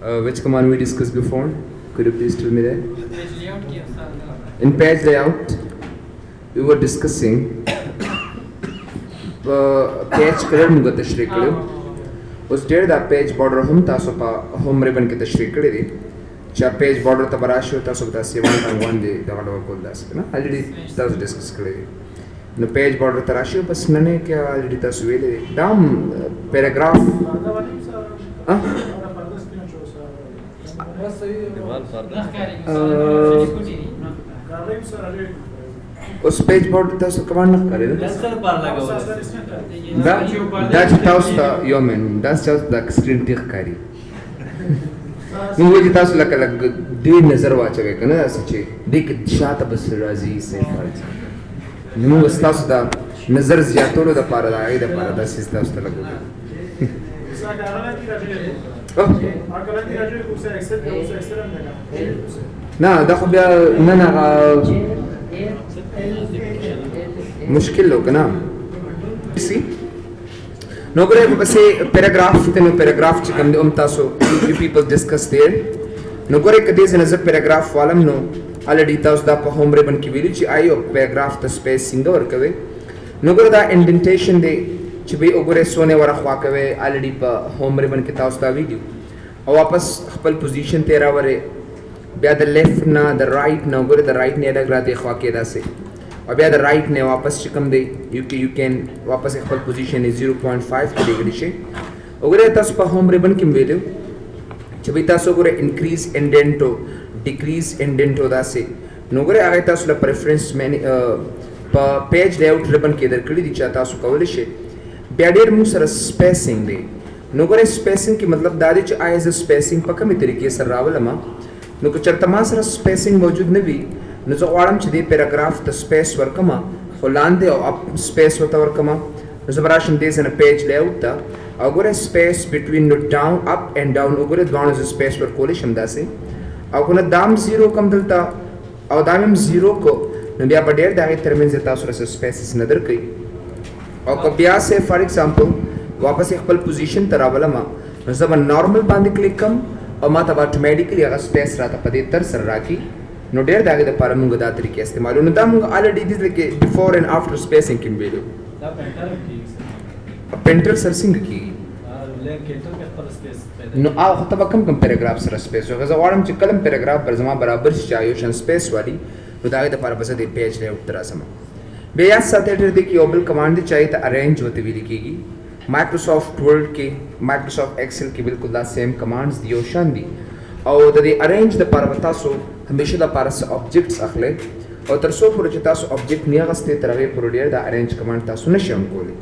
which command we discussed before? Could you please tell me that? Page layout किया सारा। In page layout, we were discussing page color muga तशरीह करो। उस डेढ़ दा page border हम तासो पा home ribbon के तशरीह करे दी। चा page border तबराशो तासो बता सेवन टांगवान दे दवाला वाकोल दास ना already तासो discuss करे दी। न page border तराशो बस नने क्या already तासो वेले दाम paragraph उस पेज बोर्ड तासो कमांड न करे दा तासो ता योमेन दास तासो दा स्क्रीन टिक करी मुझे तासो लग लग दे नजर वाचवे कना सच्चे देख शात बस राजी से फाज निमो बस तासो दा नजर ज्यातोलो दा पारा दा सिस तासो लगो ना दखो बिया ना मुश्किल लोग ना इसी नौकरे बसे पैराग्राफ ते नो पैराग्राफ चिकम दे तासो you people discuss there नौकरे कदे से नजर पैराग्राफ वालम नो ऑलरेडी तास दा होम रिबन की वीडियो ची आयो पैराग्राफ द स्पेसिंग और कवे नौकरे दा इंडेंटेशन दे चिबे ओगरे सोने वाला ख्वा कवे ऑलरेडी प होम रिबन के तास दा वीडियो और वापस खपल पोजीशन तेरा वरे बिया द लेफ्ट ना द राइट ना ओगरे द राइट ने अलग रा दे ख्वा के दा से और बिया द राइट ने वापस चिकम दे यू कैन वापस खपल पोजीशन 0.5 के डिग्री से ओगरे तास प होम रिबन की वीडियो चिबे तास ओगरे इंक्रीज इंडेंटो डिक्रीज इंडेंटो दा से नोगरे आगे तास ला प्रेफरेंस में प पेज लेआउट रिबन के दर कड़ी दिचा तास कवले से बैरियर मु सर स्पेसिंग दे नोगरे स्पेसिंग की मतलब दादी च आइज स्पेसिंग पक्का में तरीके से रावलमा नुको चरतमा सर स्पेसिंग मौजूद न भी न जो वाड़म च दे पैराग्राफ द स्पेस वर्कमा होलांदे और अप स्पेस होता वर्कमा न जबराशन दे सन पेज लेआउट ता अगोरे स्पेस बिटवीन नो डाउन अप एंड डाउन अगोरे दोनों जो स्पेस पर कोले शमदा से अगोना दाम जीरो कम दलता और दाम जीरो को न बिया बडेर दागे तरमें जता सर स्पेसिस नदर कई और कबिया से फॉर एग्जांपल वापस एक पल पोजीशन तरावला मा जब नॉर्मल बांध क्लिक कम और मा तब ऑटोमेटिकली अगर स्पेस रहता पदे तर सर राखी नो डेर दागे द पार मुंग दा तरीके इस्तेमाल उन दा मुंग already this like before and after spacing किन वीडियो दा पेंटर की पेंटर सर सिंग की ले केंटर के पर स्पेस नो आ तब कम पैराग्राफ सर स्पेस हो गजा वारम च कलम पैराग्राफ पर जमा बराबर चाहिए शन स्पेस वाली नो दागे द पार बस दे पेज ले उतरा समा बेया साथे दे की ओबल कमांड चाहिए तो अरेंज होते हुए लिखेगी माइक्रोसॉफ्ट वर्ड के माइक्रोसॉफ्ट एक्सेल की बिल्कुल दा सेम कमांड्स दियो शान दी और द अरेंज द पारवता सो हमेशा द पारस ऑब्जेक्ट्स अखले और तरसो पुरचता सो ऑब्जेक्ट नियागस्ते तरवे पुरोडियर द अरेंज कमांड ता सुनशम कोले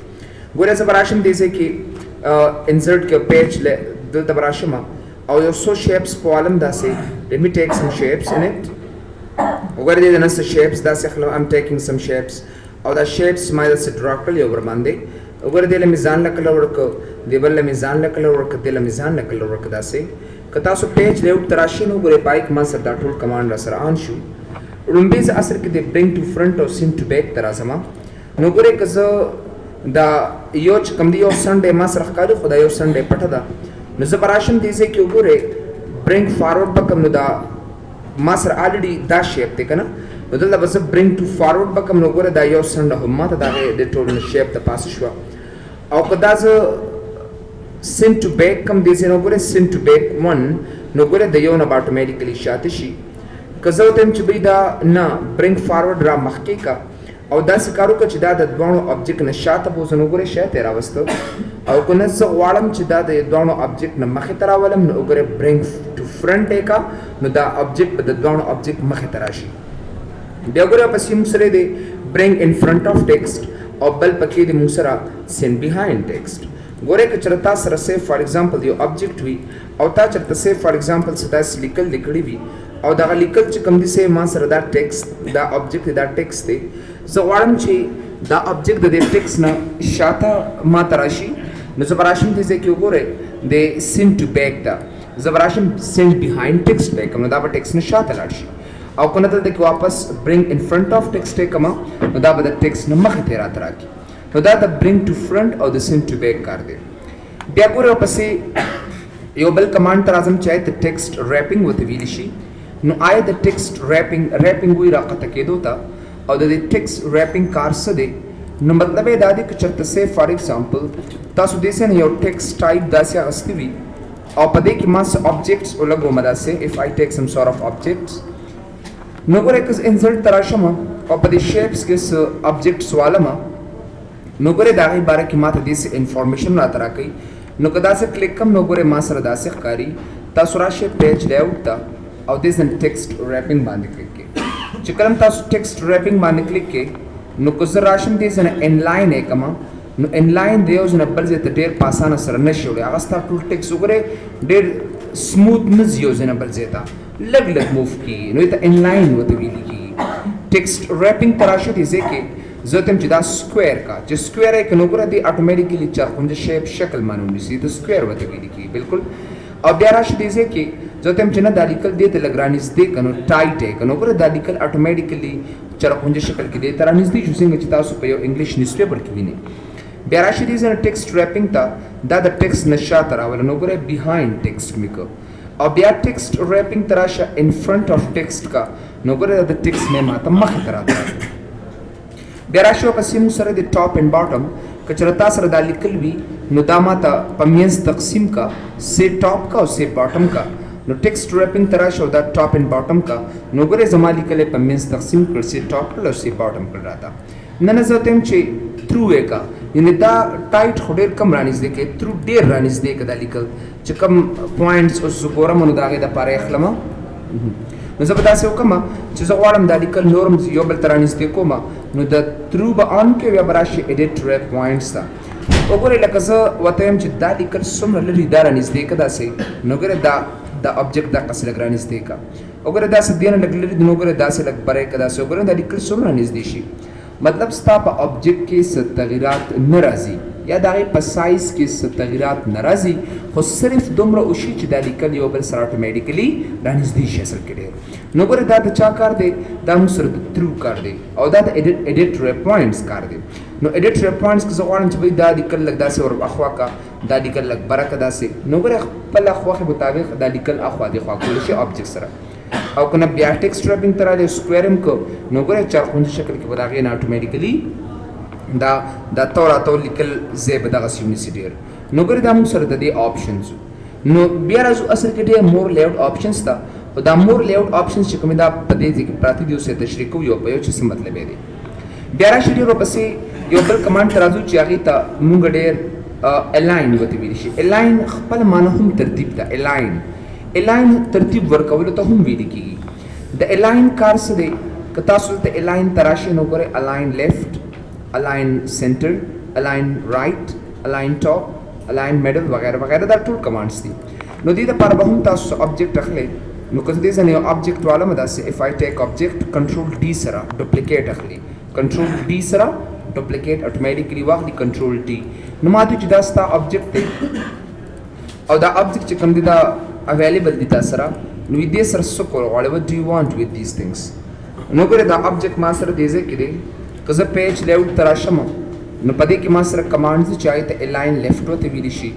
गोरे सबराशम देसे कि इंसर्ट के पेज ले दिल तबराशमा और यो सो शेप्स पोलम दा से let me take some shapes in it गोरे दे नस शेप्स दा से खलो I am taking some shapes और द शेप्स माय द ड्रॉकल यो बरमांदे अगर दिल मिजान लकल वर्क देबल मिजान लकल वर्क दिल मिजान लकल वर्क दासे कता सो पेज लेआउट तराशिन उगरे बाइक मा सर टूल कमांड रसर आंशु रुम्बेज असर के दे ब्रिंग टू फ्रंट और सिम टू बैक तरासमा नोगरे कज दा योच कम दियो संडे मा सर खकादो खुदा यो संडे पठदा नजबराशन दिसे कि उगरे ब्रिंग फॉरवर्ड बकम दा मा सर ऑलरेडी दा शेप ते कना उधर बस ब्रिंग टू फॉरवर्ड बकम नोगरे दा यो संडा हुम्मा ता दागे दे टोल शेप द पास शवा और कदाज सिम टू बैक कम दिसे नोगरे सिम टू बैक वन नोगरे द यो न ऑटोमेटिकली शातिशी कजो तम चबीदा ना ब्रिंग फॉरवर्ड रा मखके का और दस कारो का चिदा द दोनो ऑब्जेक्ट न शात पोस नोगरे शे तेरा वस्तो और को नस वालम चिदा द दोनो ऑब्जेक्ट न मखे तेरा वालम नोगरे ब्रिंग टू फ्रंट का न द ऑब्जेक्ट द दोनो ऑब्जेक्ट मखे तराशी देगोरे पसी मुसरे they bring in front of text और बल पके दे मुसरा सिन बिहाइंड टेक्स्ट गोरे के चरता सर से फॉर एग्जांपल यो ऑब्जेक्ट हुई और ता चरता से फॉर एग्जांपल सदा लिकल लिकड़ी भी और दा लिकल च कम दिसे मा सर दा टेक्स्ट दा ऑब्जेक्ट दा टेक्स्ट दे सो वारम ची दा ऑब्जेक्ट दे टेक्स्ट ना शाता मा तराशी न जबराशिम दिसे कि गोरे दे सिन टू बैक दा जबराशिम सिन बिहाइंड टेक्स्ट बैक कम दा टेक्स्ट न शाता लाशी और कोनतल दे वापस bring in front of text टे कमा दा बद टेक्स्ट न मख तेरा तरा की तो दा ब्रिंग टू फ्रंट और द सिन टू बैक कर दे ब्यागोरे पसे یو بل کمانډ تر اعظم چای ته ټیکسټ ریپینګ وته ویل شي نو آیا د ټیکسټ ریپینګ وی راقته کېدو ته او د ټیکسټ ریپینګ کار څه دی نو مطلب یې دا دی چې چرته سه فار ایگزامپل تاسو دې سره یو ټیکسټ ټایپ داسې اغستی وي او په دې کې ما څه آبجیکټس ولګوم داسې if I take some sort of objects نو ګوره که انسرټ تراشم او په دې شیپس کې څه آبجیکټس والم نو ګوره دا غي باره کې ما ته دې انفارمیشن راته راکړي نو که داسې کلیک کوم نو ګوره ما سره داسې ښکاري تاسو راشئ پیج لیاوټ ته او دې سن ټیکسټ ریپینګ باندې کلیک کړئ چې کله تاسو ټیکسټ ریپینګ باندې کلیک کړئ نو که زه راشم دې سن انلاین یې کما نو انلاین دی یو ځنه بل ځای ته ډېر په اسانه سره نشي وړی هغه ستا ټول ټیکس وګورئ ډېر سموث نه ځي یو ځای نه بل ځای ته لږ لږ موف کېږي نو ته انلاین ورته ویلي کېږي ټیکسټ ریپینګ ته راشه دې ځای کې زه ته چې دا سکویر کا چې سکویر یې که نو ګوره دې اټومیټیکلي چرخونده شیپ شکل باندې ونیسي د سکویر ورته ویلي کېږي بلکل او بیا راشه دې ځای کې زه ته چې نه دا لیکل دې ته لږ رانږدې که نو ټایټ یې که نو ګوره دا لیکل اټومیټیکلي چرخونده شکل کې دې ته رانږدې شو څنګه چې تاسو په یو انګلیش نیوز پیپر کې وینئ بیا راشي دې سره ټیکسټ ریپینګ ته دا د ټیکسټ نه شاته راوله نو ګوره بیهایند ټیکسټ مې که او بیا ټیکسټ ریپینګ ته راشه ان فرنٹ آف ټیکسټ کا نو ګوره د ټیکسټ مې ماته مخې ته راته بیا راشي ورپسې موږ سره د ټاپ اینډ باټم که چېرې تا سره دا لیکل وي نو دا ماته په منځ تقسیم کا سې ټاپ کا او سې باټم کا نو ټیکسټ ریپینګ ته راشه او دا ټاپ اینډ باټم کا نو ګوره زما لیکلی په منځ تقسیم کړ سې ټاپ کړل او سې باټم کړل راته نه نه زه ته یم چې تھرو یې کا یعنې دا ټایټ خو ډېر کم رانږدې کړې تھرو ډېر رانږدې که دا لیکل چې کم پوینټس اوس زه ګورم نو د هغې دپاره یې اخلم نو زه به داسې وکړم چې زه غواړم دا لیکل نور هم یو بل ته رانږدې کوم نو د تھرو به آن کې بیا به راشي ایډیټ ریپ پوینټس ته وګورئ لکه زه ورته یم چې دا لیکل څومره لرې دا رانږدې که داسې نو ګورئ دا آبجیکټ دقسې لږ رانږدې که وګورئ داسې دې نه لږ لرې نو ګورئ داسې لږ بری که داسې وګورئ دا لیکل څومره رانږدې شي مطلب ستا په آبجیکټ کې څه تغیرات نه راځي یا د هغې په سایز کې څه تغیرات نه راځي خو صرف دومره وشي چې دا لیکل یو بل سره اټومیټیکلي رانږدې شي اصل کې ډېر نو ګورې دا د چا کار دی دا موږ سره د تھرو کار دی او دا د ایډیټ ریپ پوینټس کار دی نو ایډیټ ریپ پوینټس کې زه غواړم چې بھائی دا لیکل لږ داسې ور اخوا کا دا لیکل لږ بره که داسې نو ګورې خپله خوښې مطابق دا لیکل اخوا دېخوا کولی شي آبجیکټ سره او کنه بیا ټیکسټ ریپینګ ته راغلی سکویر هم که نو ګوره چرخونده شکل کې به د هغې نه اټومیټیکلي دا تو راتو لیکل ځای به دغسې ونیسي ډېر نو ګوره دا موږ سره د دې آپشنز نو بیا راځو اصل کې ډېر مور لیاوټ آپشنز ته او دا مور لیاوټ آپشنز چې کومې دا په دې ځای کې پراته دي اوس یې تشریح کوو یو په یو چې څه مطلب یې دی بیا راشي ډېر ورپسې یو بل کمانډ ته راځو چې هغې ته موږ ډېر الاین ورته ویلی شي الاین خپله معنی هم ترتیب ته الاین ترتیب ورکولو ته هم ویل کېږي د الاین کار څه دی که تاسو دلته الاین ته راشئ نو ګورئ الاین لیفټ الاین سینټر الاین رایټ الاین ټاپ الاین میډل وغیره وغیره دا ټول کمانډس دي نو دې دپاره به هم تاسو آبجیکټ اخلئ نو که زه دې ځنه یو آبجیکټ والم داسې اف آی ټیک آبجیکټ کنټرول ډي سره ډوپلیکیټ اخلي کنټرول ډي سره ډوپلیکیټ اټومیټیکلي واخلي کنټرول ټي نو ما ته چې دا ستا آبجیکټ دی او دا آبجیکټ چې کوم دی دا available دي تاسو سره نو دې سره څه کول غواړئ what do you want with these things نو ګورئ دا آبجیکټ ما سره دې ځای کې دی که زه پیج لیاوټ ته راشم نو په دې کې ما سره کمانډز دي چې هغې ته الاین لیفټ ورته ویلی شي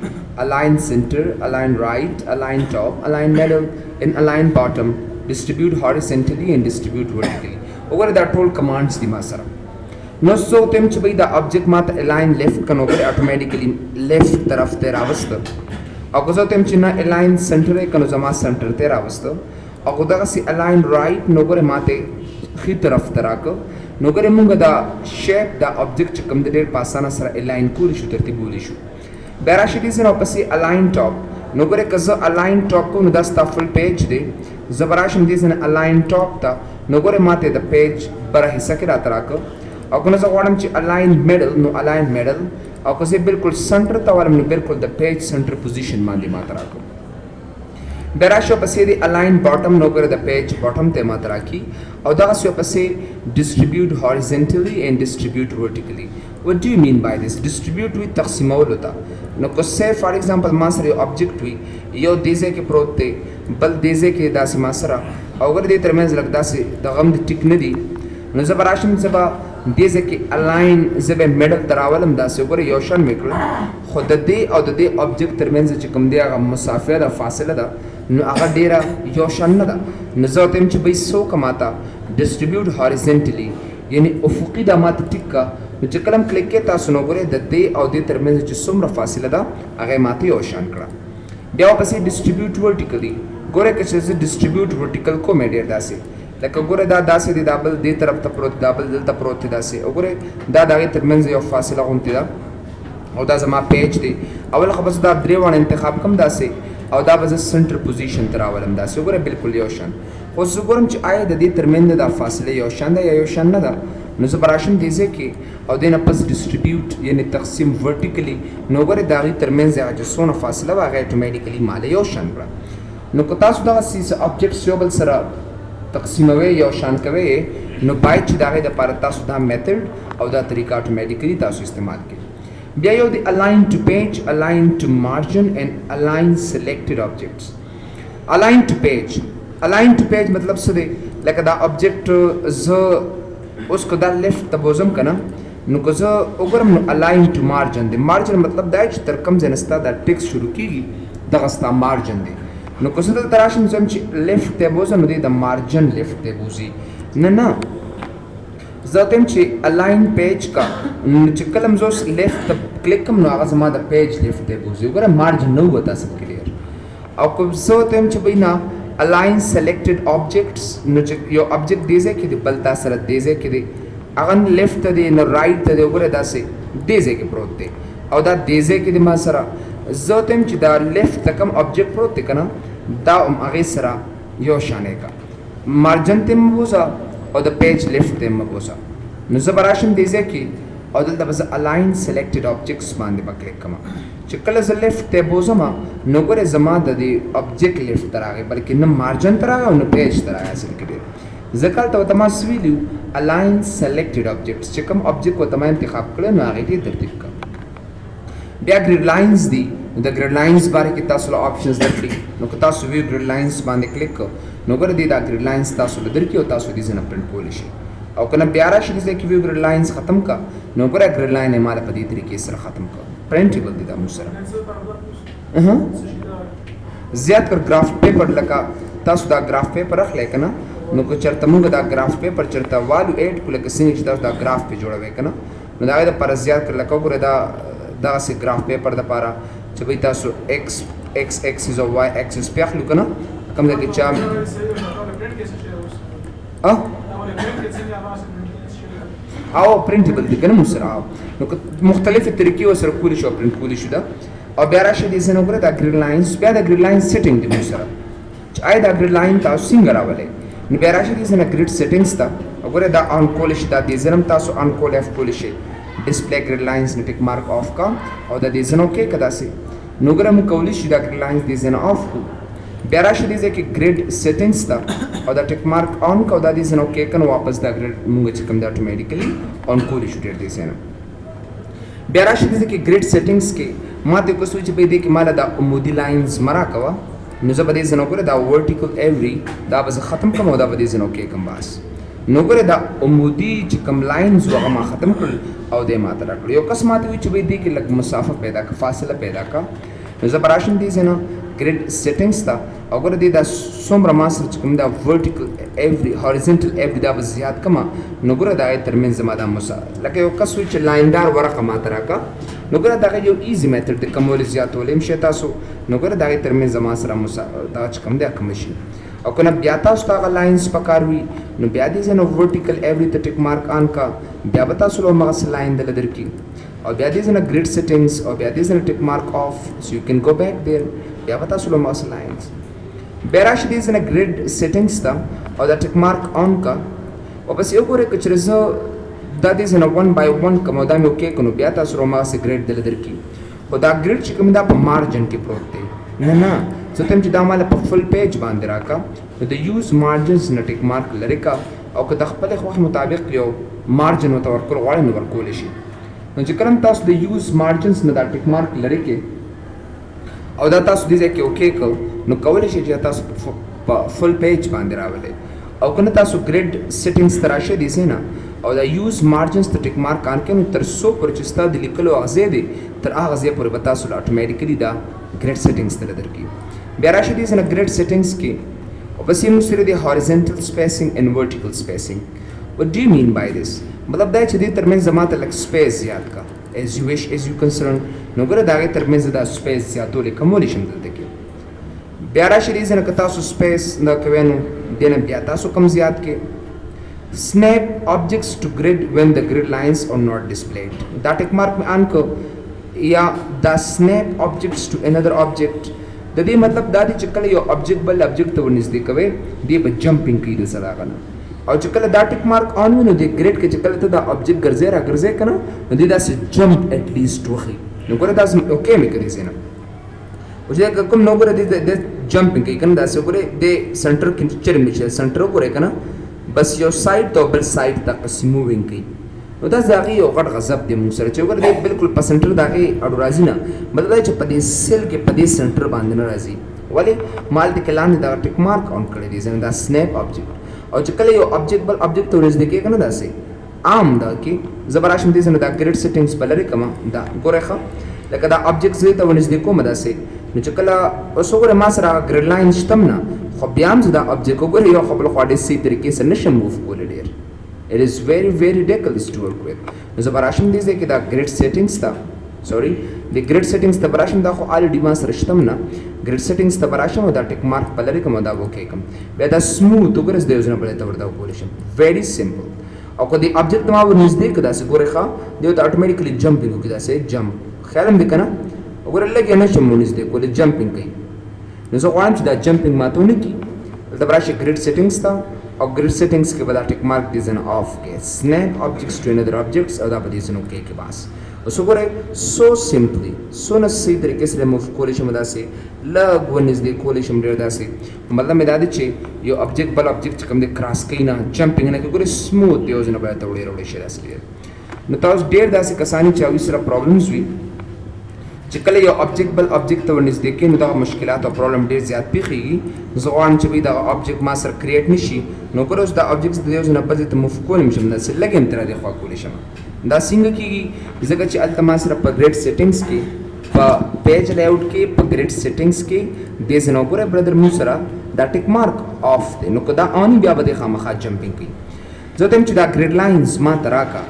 الاین سینټر الاین رایټ الاین ټاپ الاین میډل ان الاین باټم ډسټریبیوټ هاریزنټلي اینډ ډسټریبیوټ ورټیکلي وګوره دا ټول کمانډز دي ما سره نو زه ورته یم چې بھائی دا آبجیکټ ما ته الاین لیفټ که نو ګورئ اټومیټیکلي لیفټ طرف ته یې راوسته او که زه ته یم چې نه الاین سنټر یې که نو زما سنټر ته یې راوسته او که دغسې الاین رایټ نو ګورې ما ته ښي طرف ته راکړه نو ګورې مونږ دا شیپ دا آبجیکټ چې کوم د ډېر په اسانه سره الاین کولی شو ترتیبولی شو بیا راشي دې سره ورپسې الاین ټاپ نو ګورې که زه الاین ټاپ کوم نو دا ستا فل پیج دی زه به راشم دې سره الاین ټاپ ته نو ګورې ما ته د پیج بره حصه کې راته راکړه او که نه زه غواړم چې الاین میډل نو الاین میډل او که زه بالکل سنټر ته والم نو بالکل د پیج سنټر پوزیشن باندې ماته راکړم بیا راشي ورپسې د الاین باټم نو ګوره د پیج باټم ته ماته راکړي او دغسې ورپسې ډسټریبیوټ هاریزنټلي اینډ ډسټریبیوټ ورټیکلي what do you mean by this ډسټریبیوټ وي تقسیمولو ته نو که سه فار ایگزامپل ما سره یو آبجیکټ وي یو دې ځای کې پروت دی بل دې ځای کې داسې ما سره او ګوره دې ترمنځ لږ داسې د غم د ټیک نه دي نو زه به راشم زه به دې ځکه الاین زبه میډل تراولم داسې وګوره یو شان میکړل خو د دې او د دې آبجیکټ ترمنځ چې کوم دی هغه مسافه ده فاصله ده نو هغه ډیره یو شان نه ده نو زه ته چې به سو کماته ډیسټریبیوټ هوریزونټلی یعنی افقي د ماته ټیک کا نو چې کلم کلیک کې تاسو نو ګوره د دې او دې ترمنځ چې څومره فاصله ده هغه ماته یو شان کړه بیا پسې ډیسټریبیوټ ورټیکلی ګوره که چې ډیسټریبیوټ ورټیکل کوم ډیر داسې لکه ګوره دا داسې دی دا بل دې طرف ته پروت دا بل دلته پروت دی داسې وګوره دا د هغې ترمنځ یو فاصله غوندې ده او دا زما پیج دی اول خو بس دا درې واړه انتخاب کم داسې او دا به زه سنټر پوزیشن ته راولم داسې وګوره بالکل یو شان خو زه ګورم چې آیا د دې ترمنځ دا فاصله یو شان ده یا یو شان نه ده نو زه به راشم دې ځای کې او دې نه پس ډیسټریبیوټ یعنې تقسیم ورټیکلی نو وګورئ د هغې ترمنځ هغه چې څونه فاصله وه هغه اټومیټیکلي ماله یو شان کړه نو که تاسو دغسې آبجیکټس یو بل سره تقسیموي یو شان کوي نو باید چې د هغې دپاره تاسو دا میتھډ او دا طریقه اټومیټیکلي تاسو استعمال کړئ بیا یو دی الاین ټو پیج الاین ټو مارجن اینڈ الاین سلیکټډ آبجیکټس الاین ټو پیج مطلب څه دی لکه دا آبجیکټ زه اوس که دا لیفټ ته بوزم که نه نو که زه وګورم نو الاین ټو مارجن دی مارجن مطلب دا چې تر کوم ځای نه ستا دا ټیکس شروع کېږي دغه ستا مارجن دی نو که زه دلته راشم زه چې لیفټ ته بوزم نو دی د مارجن لیفټ ته بوځي نه زه ته چې الاین پیج کا چې کله زه اوس لیفټ ته کلیک کوم نو هغه زما د پیج لیفټ ته بوځي وګوره مارجن نه وه تاسو کلیر او که زه ته چې بھائی نه الاین سلیکټډ آبجیکټس نو چې یو آبجیکټ دې ځای کې دی بل تا سره دې ځای کې دی هغه لیفټ ته دی نو رایټ ته دی وګوره داسې دې ځای کې پروت دی او دا دې ځای کې دی ما سره زه ته چې دا لیفټ ته کوم آبجیکټ پروت دی که نه دا هم هغې سره یو شانې کا مارجن ته مه بوځه او د پیج لیفټ ته مه بوځه نو زه به راشم دې ځای کې او دلته به زه الاین سلیکټډ آبجیکټس باندې به کلیک کوم چې کله زه لیفټ ته بوځم نو ګورې زما د دې آبجیکټ لیفټ ته راغی بلکې نه مارجن ته راغی او نه پیج ته راغی اصل کې ډېر ځکه هلته ورته ما څه ویلي الاین سلیکټډ آبجیکټس چې کوم آبجیکټ ورته ما انتخاب کړی نو هغې ته یې ترتیب کړه بیا ګریډ لاینز دي د ګریډ لاینز باره کې تاسو له آپشنز درکړي نو که تاسو ویو ګریډ لاینز باندې کلیک کړو نو ګوره دې دا ګریډ لاینز تاسو له درکړي او تاسو دې ځای نه پرنټ کولی شي او که نه بیا راشي دې ځای کې ویو ګریډ لاینز ختم کړه نو ګوره ګریډ لاین یې ما له په دې طریقې سره ختم کړه پرنټیبل دي دا موږ سره زیات کر ګراف پیپر لکه تاسو دا ګراف پیپر اخلی که نه نو که چېرته موږ دا ګراف پیپر چېرته والو ایډ کړو لکه څنګه چې تاسو دا ګراف پې جوړوئ که نه نو د هغې دپاره زیات کړ لکه وګورئ دا دغسې ګراف پیپر دپاره چې بھائی تاسو ایکس ایکسیز او وائی ایکسیز پې اخلو که نه کوم ځای کې چا او پرنټیبل دي که نه موږ سره نو که مختلفې طریقې ورسره کولی شو او پرنټ کولی شو ده او بیا راشي دې ځای نه وګوره دا ګریډ لاینز بیا د ګریډ لاین سیټینګ دی موږ سره چې آیا دا ګریډ لاین تاسو څنګه راولئ نو بیا راشي دې ځای نه ګریډ سیټینګز ته وګوره دا آن کولی شي دا دې ځای هم تاسو آن کولی کولی شئ ډسپلی ګریډ لاینز نه ټیک مارک آف کا او دا دې ځای نه اوکې که داسې نو وګوره موږ کولی شو دا ګریډ لاینز دې ځای نه آف کړو بیا راشي دې ځای کې ګریډ سیټینګز ته او دا ټیک مارک آن کا او دا دې ځای نه اوکې که نو واپس دا ګریډ موږ چې کوم دا اټومیټیکلي آن کولی شو ډېر دې ځای نه بیا راشي دې ځای کې ګریډ سیټینګز کې ما ته کوس چې به دې کې ماله دا عمودي لاینز مرا کوه نو زه به دې ځای نه وګوره دا ورټیکل ایوری دا به زه ختم کړم او دا به دې ځای نه اوکې کړم بس نو ګوره دا عمودي چې کوم لاینز وو هغه ما ختم کړل او دې ما ته راکړل یو کس ما ته وایي چې به دې کې لږ مسافه پیدا کړه فاصله پیدا کړه نو زه به راشم دې ځای نه ګریډ سیټینګز ته او ګوره دې دا څومره ما سره چې کوم دا ورټیکل ایوری هاریزنټل ایوری دا به زیات کړم نو ګوره د هغې ترمنځ زما دا لکه یو کس وایي چې لایندار ورقه ما ته راکړه نو ګوره دغه یو ایزي میتھډ دی کمولی زیاتولی هم شئ تاسو نو ګوره د هغې ترمنځ زما سره دغه چې کوم دی کم شي او که نه بیا تاسو ته هغه لاینز پکار وي نو بیا دې ځای نه ورټیکل ایوری ته ټیک مارک آن کا بیا به تاسو له همغسې لاین دله درکړي او بیا دې ځای نه ګریډ سیټینګز او بیا دې ځای نه ټیک مارک آف سو یو کین گو بیک دیر بیا به تاسو له همغسې لاینز بیا راشي دې ځای نه ګریډ سیټینګز ته او دا ټیک مارک آن کا واپس یو ګورئ که چېرې زه دا دې ځای نه 1 by 1 کوم او دا مې اوکې کړو بیا تاسو له همغسې ګریډ دله درکړي خو دا ګریډ چې کوم دا په مارجن کې پروت دی نه زه ته چې دا ماله په فل پیج باندې راکړه نو د یوز مارجنز نه ټیک مارک لرې کړه او که د خپلې خوښې مطابق یو مارجن ورته ورکول غواړئ نو ورکولی شي نو چې کله تاسو د یوز مارجنز نه دا ټیک مارک لرې کړئ او دا تاسو دې ځای کې اوکې کړو نو کولی شئ چې تاسو په فل پیج باندې راولئ او که نه تاسو ګریډ سیټینګز ته راشئ دې ځای نه او دا یوز مارجنز ته ټیک مارک آن کړئ نو تر څو پورې چې ستا د لیکلو هغه ځای دی تر هغه ځای پورې به تاسو له اټومیټیکلي دا ګریډ سیټینګز ته درکړي. بیا راشي دې نه ګریډ سیټینګز کې وبس یې موږ سره د هاریزنټل سپیسینګ اینډ ورټیکل سپیسینګ. وټ ډو یو مین بای دس؟ مطلب دا چې دې ترمنځ زما ته لږ سپیس زیات کا as you wish as you concern. نو ګوره د هغې ترمنځ دا سپیس زیاتولی کمولی شم دلته کې. بیا راشي دې ځای نه که تاسو سپیس دا کوئ نو دې نه بیا تاسو کم زیات کې. snap objects to grid when the grid lines are not displayed. دا ټیک مارک مې آن کړ. یا دا snap objects to another object د دې مطلب دا دی چې کله یو object بل object ته ورنږدې کوئ دې به jumping کوي د سره هغه نه. او چې کله دا ټیک مارک آن وي نو د ګریډ کې چې کله ته دا object ګرځې را ګرځې که نه نو دې داسې jump at least وښي. نو ګوره داسې اوکې مې کړي ځای نه او چې کوم نو ګوره د جمپینګ کوي که نه داسې ګورې د سنټر کې چرم چې سنټر وګورئ که نه بس یو سایډ ته بل سایډ ته قسم مووینګ کوي. نو دا د هغې یو غټ غضب دی موږ سره چې وګوره دی بلکل په سنټر د هغې اړو راځي نه مطلب دا چې په دې سیل کې په دې سنټر باندې نه راځي. ولې ما هلته کې لاندې دغه ټیک مارک آن کړی دی ځکه دا سنیپ آبجیکټ. او چې کله یو آبجیکټ بل آبجیکټ ته ورنږدې کېږي که نه داسې عام دا کې زه به راشم دې ځای نه دا ګریډ سیټینګز به لرې کړم. دا ګورئ ښه لکه دا آبجیکټ زه ته ورنږدې کوم داسې نو چې کله اوس وګورئ ما سره هغه ګریډ لاین شته هم نه خو بیا هم زه دا آبجیکټ وګورئ یو خو بل خوا ډېر صحیح طریقې سره نشم موف کولی ډېر. It is very very difficult to work with. نو زه به راشم دې ځای کې دا ګریډ سیټینګز ته سوري د ګریډ سیټینګز ته به راشم دا خو آلریډي ما سره شته هم نه ګریډ سیټینګز ته به راشم او دا ټیک مارک به لرې کړم او دا به اوکې کړم. بیا دا سموث وګورئ زه د یو ځای نه بلې ته ورته وکولی شم. very simple. او که د آبجیکټ ما ورنږدې کړه داسې ګورئ ښه دې ورته اټومیټیکلي جمپینګ وکړي داسې جمپ خیال هم دی که نه وګوره لږ یې نه شم ورنږدې کولی جمپینګ کوي. نو زه غواړم چې دا جمپینګ ماته ونه کړي دلته به راشي ګریډ سیټینګز ته او ګریډ سیټینګز کې به دا ټیک مارک دې ځای نه آف کړي. snap objects to another objects او دا به دې ځای نه اوکې کړي بس. اوس وګورئ سو سمپلی څونه صحیح طریقې سره موف کولی شم داسې لږ ورنږدې کولی شم ډېر داسې مطلب مې دا دی چې یو آبجیکټ بل آبجیکټ چې کوم دی کراس کوي نه جمپینګ نه کوي ګورئ سموث یو ځای نه باید ته وړې راوړې شي داسې ډېر. نو تاسو ډېر داسې کسان چې هغوی سره پرابلمز وي چې کله یو آبجیکټ بل آبجیکټ ته ورنږدې کوي نو دغه مشکلات او پرابلم ډېر زیات پیښیږي. زه غواړم چې دغه آبجیکټ ما سره کریټ نه شي نو ګوره اوس دا آبجیکټس د یو ځای نه بل ځای ته موف کولی هم شم داسې لږ هم تر دې خوا کولی شم. دا څنګه کېږي ځکه چې هلته ما سره په ګریډ سیټینګز کې په پیج لیاوټ کې په ګریډ سیټینګز کې دې ځای نه وګوره برادر موږ سره دا ټیک مارک آف دی نو که دا آن بیا به دې خامخا جمپینګ کوي. زه ته یم چې دا ګریډ لاینز ما ته راکړه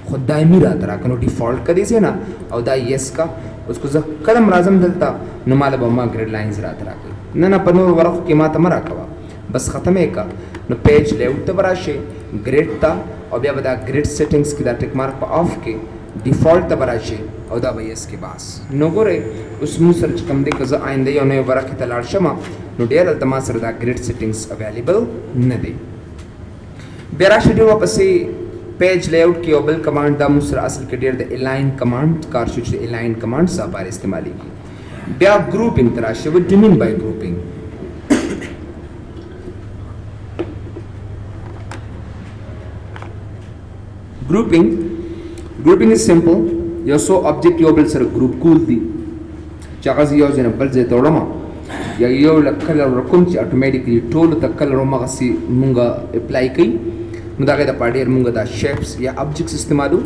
خو دایمي راته راکړه نو ډیفالټ که دې ځای نه او دا یس کا اوس که زه کله هم راځم دلته نو ما له به ما ګریډ لاینز راته راکړي نه په نورو ورقو کې ما ته مه راکوه بس ختمه یې که نو پیج لیاوټ ته به راشئ ګریډ ته او بیا به دا ګریډ سیټینګز کې دا ټیک مارک په آف کې ډیفالټ ته به راشئ او دا به یې اس کې باس. نو ګورئ اوس موږ سره چې کوم دی که زه آینده یو نوې ورقې ته لاړ شم نو ډېر هلته ما سره دا ګریډ سیټینګز اویلیبل نه دی. بیا راشئ ډېر ورپسې پیج لیاوټ کې یو بل کمانډ دا موږ سره اصل کې ډېر د الاین کمانډ کار شو چې د الاین کمانډ څه لپاره استعمالېږي. بیا ګروپینګ ته راشئ وټ ډو یو مین بای ګروپینګ. grouping is simple. یو څو آبجیکټ یو بل سره ګروپ کول دي چې هغه زه یو ځای نه بل ځای ته وړم یا یو له کلر ورکوم چې اټومیټیکلي ټولو ته کلر همغسې مونږ اپلای کوي نو د هغې دپاره ډېر مونږ دا شیپس یا آبجیکټس استعمالو.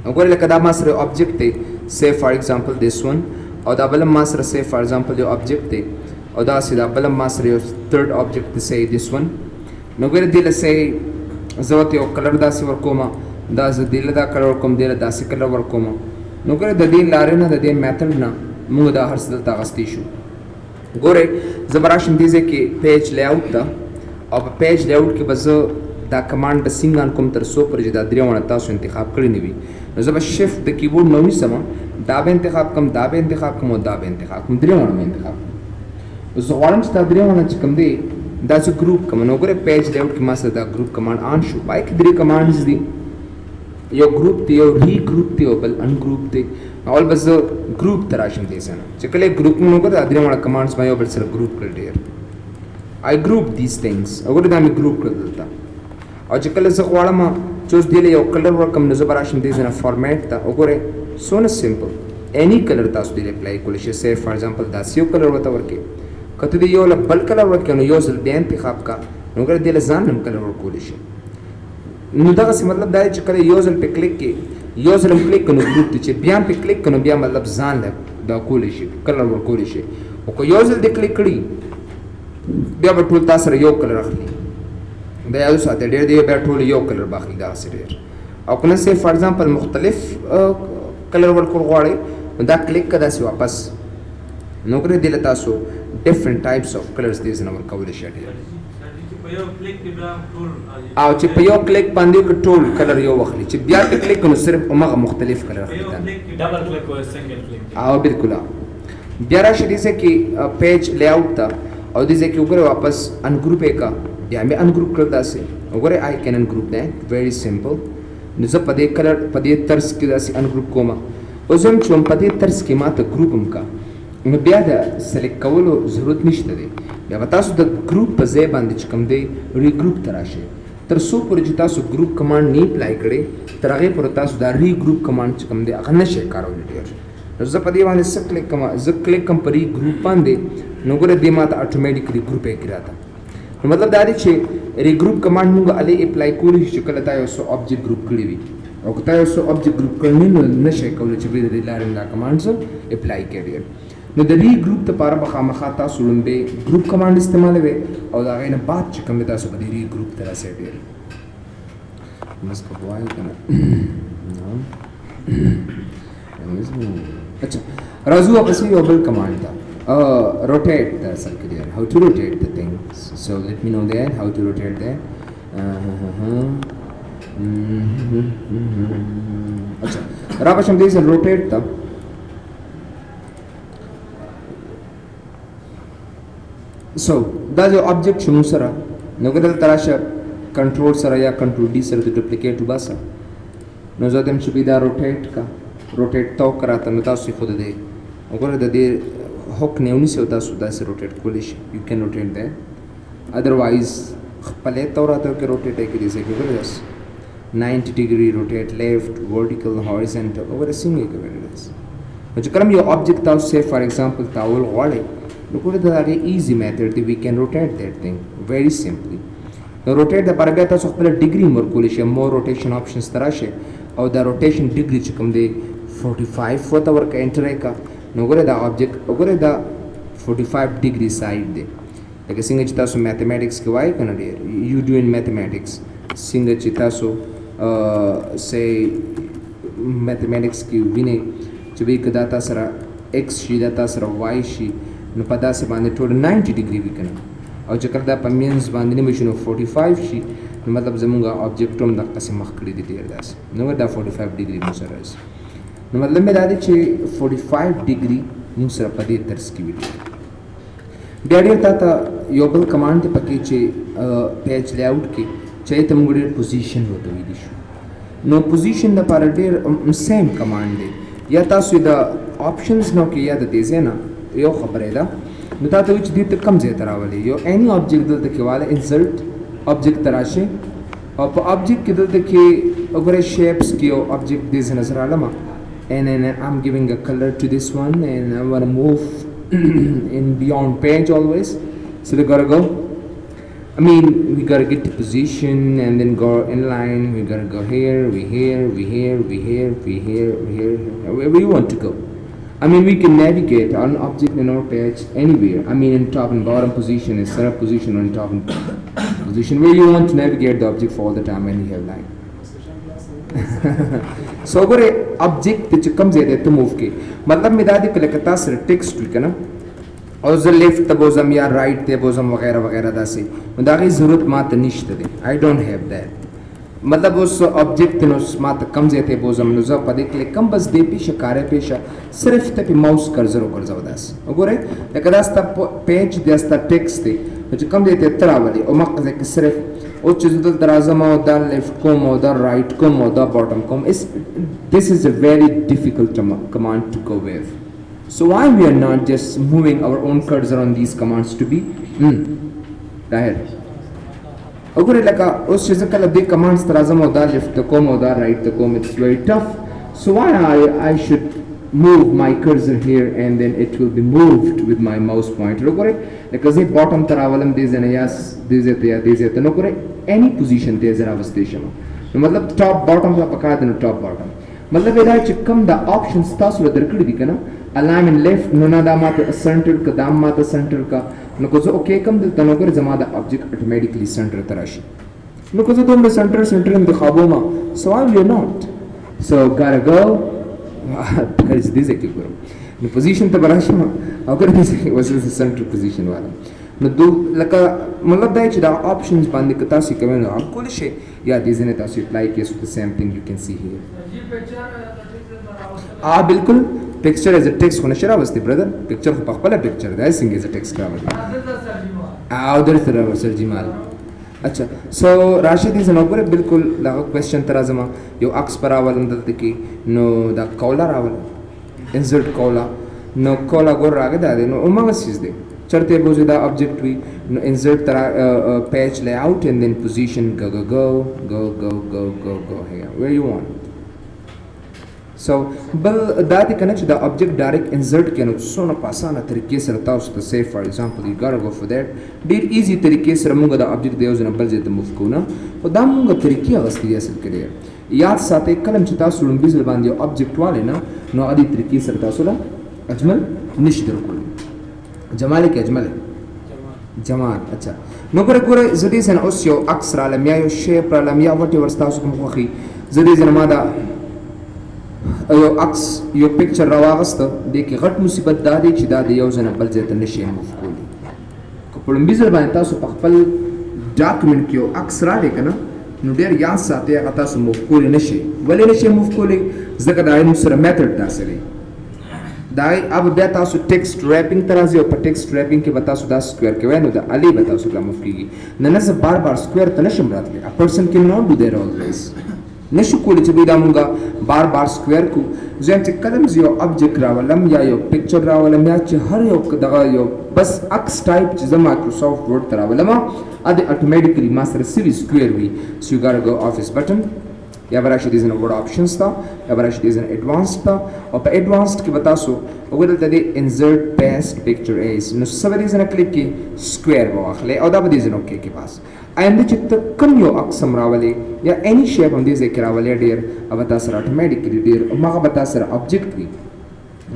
وګورئ لکه دا ما سره یو آبجیکټ دی say for example this one او دا بل هم ما سره say for example یو آبجیکټ دی او داسې دا بل هم ما سره یو third object دی say this one. نو ګورئ دې له say زه ورته یو کلر داسې ورکوم دا زه دې له دا کلر ورکوم دې له داسې کلر ورکوم نو ګورئ د دې لارې نه د دې میتھډ نه موږ دا هر څه دلته اخیستی شو. ګورئ زه به راشم دې ځای کې پیج لیاوټ ته او په پیج لیاوټ کې به زه دا کمانډ به څنګه آن کوم تر څو پورې چې دا درې وړه تاسو انتخاب کړي نه وي نو زه به شفټ د کیبورډ نه ونیسم دا به انتخاب کړم دا به انتخاب کړم او دا به انتخاب کړم درې وړه مې انتخاب کړم. زه غواړم چې دا درې وړه چې کوم دی دا چې ګروپ کوم نو ګورئ پیج لیاوټ کې ما سره دا ګروپ کمانډ آن شو. پای کې درې کمانډز دي یو ګروپ دی یو ری ګروپ دی او بل ان ګروپ دی. اول به زه ګروپ ته راشم دې ځای نه چې کله یې ګروپ مې وکړه دا درې وړه کمانډز ما یو بل سره ګروپ کړل ډېر آی ګروپ دیز ثینګز وګورئ دا مې ګروپ کړل دلته او چې کله زه غواړم چې اوس دې له یو کلر ورکړم نو زه به راشم دې ځای نه فارمیټ ته وګورئ څونه سمپل any کلر تاسو دې اپلای کولی شئ. say for example داسې یو کلر ورته ورکړئ که ته دې یو له بل کلر ورکړې نو یو ځل بیا انتخاب کا نو ګوره دې له ځان هم کلر ورکولی شي. نو دغه څه مطلب دا چې کله یو ځل په کلیک کې یو ځل کلیک کنو ګروپ ته چې بیا په کلیک کنو بیا مطلب ځان له دا کول شي کلر ور کول شي او که یو ځل د کلیک کړی بیا به ټول تاسو سره یو کلر اخلي دا یو ساته ډېر دی بیا ټول یو کلر باخلي دا سره او کنه سه فار ایگزامپل مختلف کلر ور کول غواړي دا کلیک کدا سی واپس نو کړی دل تاسو ډیفرنٹ ټایپس اف کلرز دې زنه ور کول شي او چې په یو کلیک باندې ټول کلر یو واخلي چې بیا په کلیک کنو صرف هغه مختلف کلر اخلي ډبل کلیک او سنگل کلیک او بالکل بیا راشي دې کې پیج لے آؤٹ تا او دې کې وګوره واپس ان گروپ کا یا مې ان گروپ کړل داسې وګوره آی کین ان گروپ دیٹ ویری سمپل نو زه په دې کلر په دې طرز کې داسې ان گروپ کوم او زم چې په دې طرز کې ماته گروپ هم کا نو بیا دا سلیکټ کولو ضرورت نشته دی بیا تاسو د ګروپ په ځای باندې چې کوم دی ری ګروپ ته راشئ تر څو پورې چې تاسو ګروپ کمانډ نه اپلای کړئ تر هغې پورې تاسو دا ری ګروپ کمانډ چې کوم دی هغه نشئ کارولی ډېر نو زه په دې باندې څه کلیک کوم زه کلیک کوم په ری ګروپ باندې نو ګوره دې ماته اټومیټیکلی ګروپ یې کړی راته نو مطلب دا دی چې ری ګروپ کمانډ موږ هلې اپلای کولی شو چې کله تا یو څه آبجیکټ ګروپ کړي وي او که تا یو څه آبجیکټ ګروپ کړی نو نشئ کولی چې بیا د دې لارې دا کمانډ اپلای کړي نو د ری ګروپ لپاره به خامخا تاسو لومبې ګروپ کمانډ استعمالوئ او د هغې نه بعد چې کوم دی تاسو به د ری ګروپ ته راسئ ډېر مسکه وایو که نه اچھا راځو واپس یو بل کمانډ ته rotate the circuit here, how to rotate the things. So let me know that how to rotate that. अच्छा राबा शब्द से rotate था so दा जो object शुरू सरा नगदल तराशा control सरा या control D सरा तो duplicate बासा नज़ादम शुबिदा rotate का rotate तो कराता न तासु खुद दे अगर दे hook ne uni se uta suda se rotate kolish you can rotate that otherwise khpale tawrata ke rotate ke jise ke bas 90 degree rotate left vertical horizontal over a single ke bas jo karam your object ta say for example towel wale look at the easy method that we can rotate that thing very simply now rotate the parabeta so khpale degree more kolish more rotation options tarashe or the rotation degree chikam de 45 whatever ka enter ka no gore the object gore the 45 degree side de like singa chita so mathematics ke why kana de you do in mathematics singa chita so say mathematics ki vine chabe ka data sara x shi data sara y shi no pada se bande total 90 degree we kana aw chakar da pamins bande ne machine 45 shi no matlab zamunga object um da qasim makhkli de der das no da 45 degree musara is نو مطلب مې دا دی چې 45 ډیګري موږ سره په دې طرز کې ویډیو بیا ډېر تا ته یو بل کمانډ دی پکې چې پیج لے آؤٹ کې چې ته موږ ډېر پوزیشن ورته ویلی شو نو پوزیشن لپاره ډېر سیم کمانډ دی یا تاسو د آپشنز نو کې یا د دې ځای نه یو خبره ده نو تا ته وایي چې دې ته کم ځای ته راولئ یو اینی آبجیکټ دلته کې واله انسرټ آبجیکټ ته راشئ او په آبجیکټ کې دلته کې وګورئ شیپس کې یو آبجیکټ دې ځای نظر علمه and then I'm giving a color to this one and I want to move in beyond page always so they gotta go I mean we gotta get to position and then go in line we gotta go here we here we here we here we here we here wherever you want to go I mean we can navigate on object in our page anywhere I mean in top and bottom position is set up position on top and position where you want to navigate the object for all the time when you have line so gore object te kam zyada to move ke matlab midadi ke lakata sir text likana aur the left te bozam ya right te bozam wagaira wagaira da se mudagi zarurat mat nishte de I don't have that matlab us object no mat kam zyada bozam no za pade kle kam bas de pesha kare pesha sirf te pe mouse cursor ko zaw das gore lakada sta page de sta text te kam zyada trawali o maqza ke sirf او چې د درازم او د لیفت کوم او د رائټ کوم او د باټم کوم is this is a very difficult command to go with so why we are not just moving our own cursor on these commands to be go ahead وګورئ لکه اوس چې کله د commands درازم او د لیفت کوم او د رائټ کوم it's very tough so why I should move my cursor here and then it will be moved with my mouse pointer وګورئ لکه زه باټم تر اولم دې ځنه یاس دې ته نو ګورئ any position there is a station मतलब top bottom का पका देना top bottom मतलब इधर चिकम the options तासु ला दरकड़ी दी कना अलाइनमेंट लेफ्ट नुना दामा तो सेंटर का दाम मा तो सेंटर का नको जो ओके कम दिल तनो कर जमा द ऑब्जेक्ट ऑटोमेटिकली सेंटर तराशी नको जो तुम सेंटर इन द खाबो मा so why you're not so gotta go because this is kiko no position तो बराशी मा अगर this was the center position वाला no do लका मतलब दाइच द ऑप्शंस बंद कता सी कमें ना आपको लिशे या दिस ने तासु अप्लाई केस the same thing you can see here बिल्कुल पिक्चर एज अ टेक्स्ट होना शरा वस्ती ब्रदर पिक्चर को पखपला पिक्चर दैट सिंग एज अ टेक्स्ट का उधर तरह सर्जी माल अच्छा सो राशिद इज नोबर बिल्कुल ला क्वेश्चन तराजमा यो अक्स परावल अंदर की नो द कौला रावल इंसर्ट कौला नो कौला गोर रागे दादे नो उमंग सीज दे चढ़ते बोझे द ऑब्जेक्ट वी नो इंसर्ट तरा page layout and then position go here where you want so bal dati connect the object direct insert can sona pasana तरीके से रहता है तो say for example you gotta go for that dear easy तरीके से रमूंगा the object देवज़ न बल जेते move को ना और दामूंगा तरीके अगस्ती ऐसे करे याद साथे कलम चिता सुलम बिज़ल बांधियो object वाले ना नो आदि तरीके से रहता सुला अजमल निश्चित रखो जमाले के अजमल जमाल अच्छा नोकर कोरे जदी सन ओसियो अक्सर आलम या यो शेप आलम या whatever स्तासु कम खोखी जदी जन मादा यो अक्स यो पिक्चर रवागस्त देखि घट मुसीबत दादी कि दादी यो जन बल जेत नशे मफकूली कपड़म बिजल बान तासु पखपल डॉक्यूमेंट कियो अक्स रा लेकना नु डेर या साथे अता सु मफकूली नशे वले नशे मफकूली जका दाई मुसर मेथड दासले दाई अब बे तासु टेक्स्ट रैपिंग तरह से पर टेक्स्ट रैपिंग के बता सुदा स्क्वायर के वैनो द अली बता सु का मफकीगी ननस बार स्क्वायर तनशम रात ले a person can not do their always नशुकुल चबीदा मुंगा बार स्क्वायर को जेंट कलम जियो ऑब्जेक्ट रावलम या यो पिक्चर रावलम या च हर यो दगा यो बस अक्स टाइप च माइक्रोसॉफ्ट वर्ड तरावलम अद automatically master series square we so you got go office button या बराशी दिस इन वर्ड ऑप्शंस था या बराशी दिस इन एडवांस्ड था और पे एडवांस्ड के बता सो ओगल तदे इंसर्ट पेस्ट पिक्चर एज नो सब दिस इन क्लिक की स्क्वायर वाखले और दा दिस इन ओके के पास and the चित्त कम यो अक्सम रावले या any shape on this एकरावले डेर अब बता सर automatically डेर मगा बता सर object भी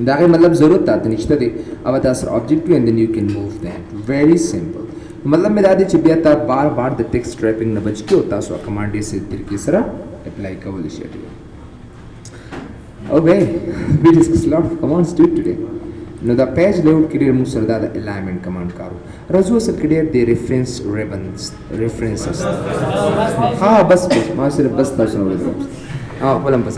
दागे मतलब जरूरत था निश्चित दे अब बता सर object भी and then you can move that very simple मतलब मेरा दे चिबिया ता बार the text wrapping न बच के होता सो कमांड से तरीके से apply का वाली schedule okay we discussed a lot of commands today no the page layout create musarda the alignment command karo razu se create the reference references ha bas ma sir bas ta suno